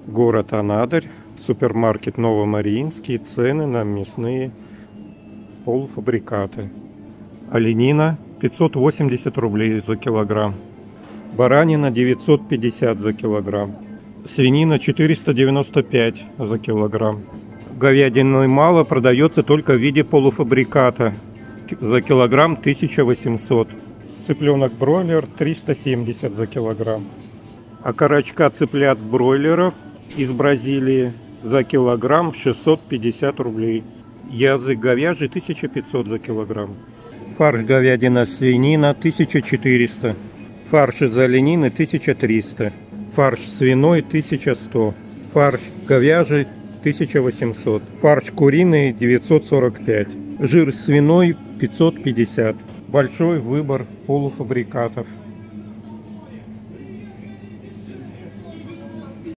Город Анадырь, супермаркет Новомариинский, цены на мясные полуфабрикаты. Оленина 580 рублей за килограмм. Баранина 950 за килограмм. Свинина 495 за килограмм. Говядины мало, продается только в виде полуфабриката. За килограмм 1800. Цыпленок бройлер 370 за килограмм. Окорочка цыплят бройлеров из Бразилии за килограмм 650 рублей. Язык говяжий 1500 за килограмм. Фарш говядина свинина 1400. Фарш из оленины 1300. Фарш свиной 1100. Фарш говяжий 1800. Фарш куриный 945. Жир свиной 550. Большой выбор полуфабрикатов.